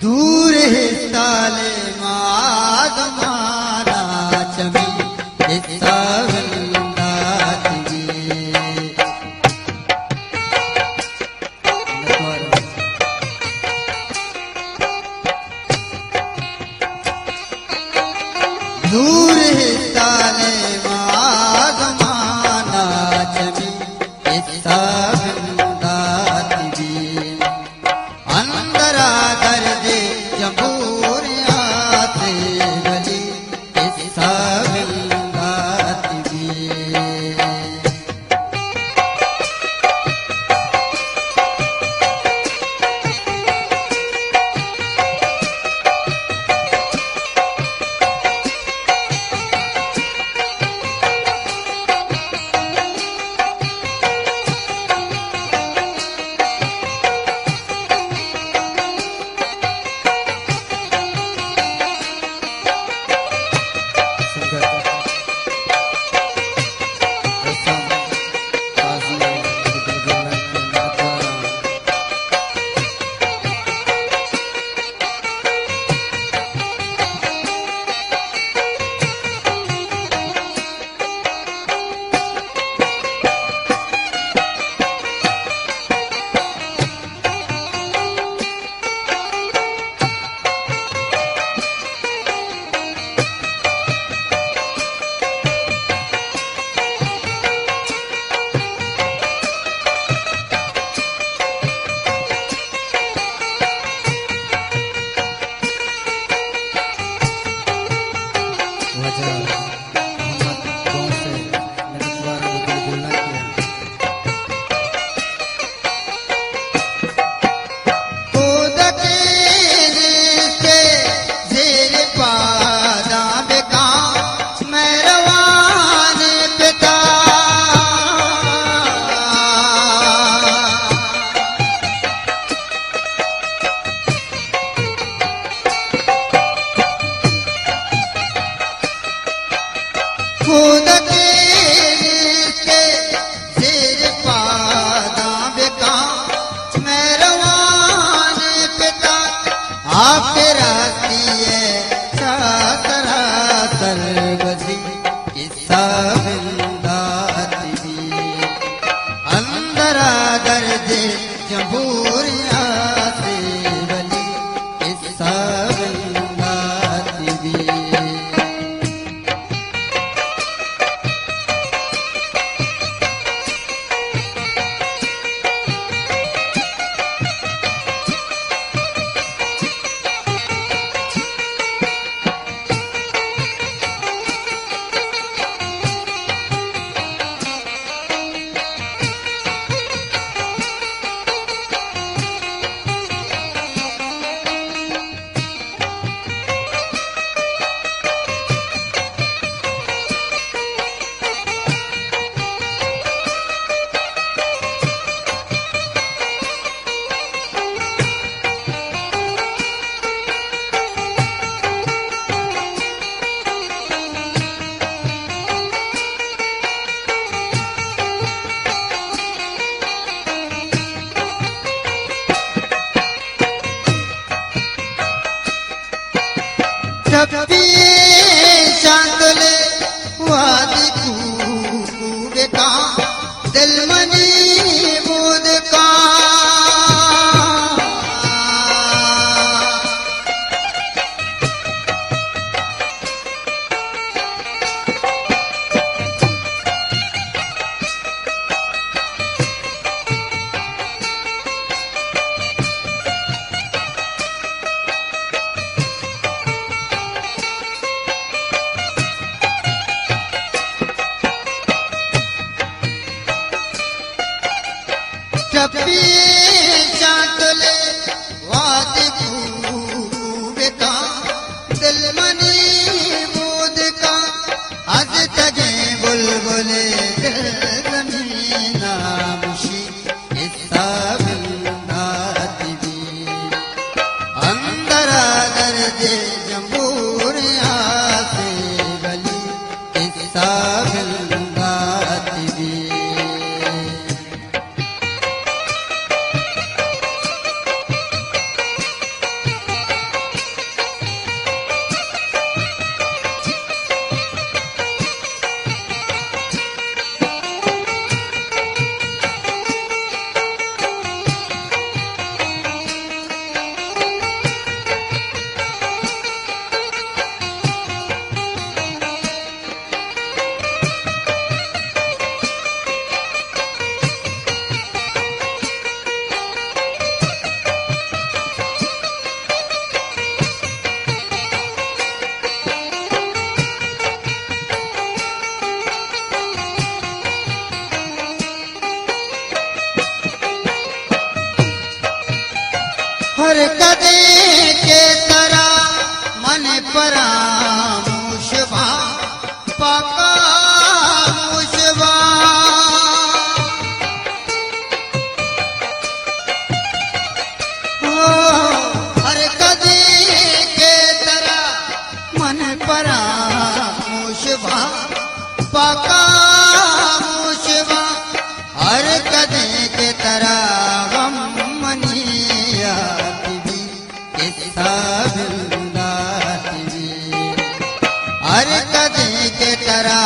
दूर हिस्साले मादमाना चमी हिस्सा दूर हिस्साले मादमाना चमी हिस्सा चांदले वादी कूबे का दिलमनी बूद का चांदले वादी कूबे का दिलमनी बूद का आज तजे बुलबुले ज़मीना मुशी हिस्सा बिंदाती भी अंदर दर्जे जमूरिया से गली हिस्सा बिंदाती भी हर कदे के तरह मन परा मुशबा पाका मुशबा हर कदे के तरह मन परा मुशबा पाका मुशबा हर कदे के तरह गम मनिया हर कदे के तरह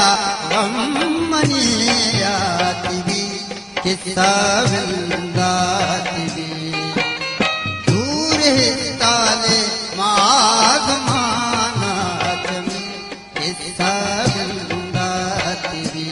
गम मनियाती भी किस्सा विंदाती भी दूर है ताले माघ मानात में किस्सा विंदाती भी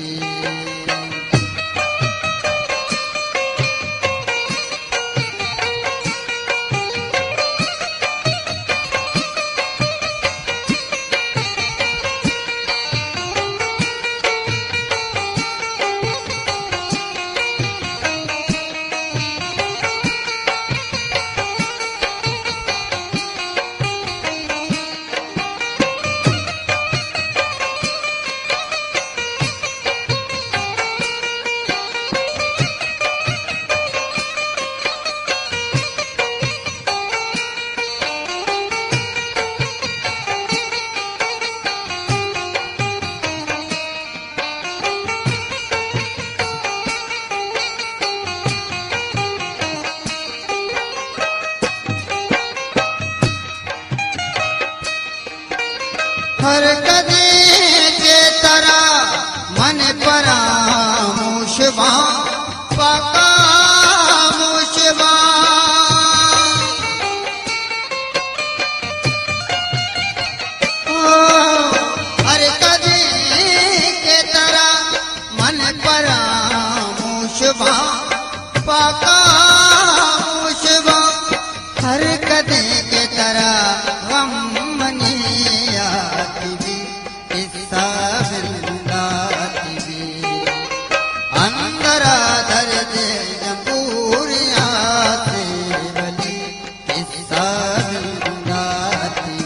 हर कदे के तरह मन परा मुशबा पाका मुशबा हर कदे के तरह मन परा मुशबा पाका मुशबा हर कदे के तरह गम अंदरा दर्द जंबूरिया से बली किस्सा विंदाती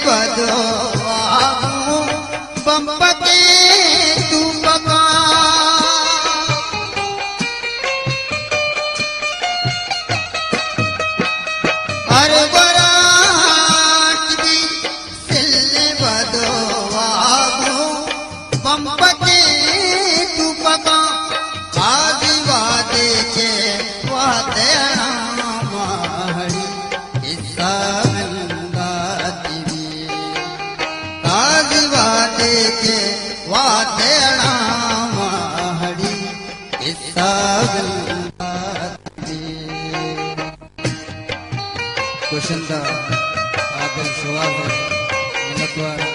बदो बंपके तू बका हर बरात भी सिलने बदो बंपके तू बका आदि वादे के वादे के वातेणा महड़ी किस्सा विंदाती कुशंदा आदिल सुवाद मनकवार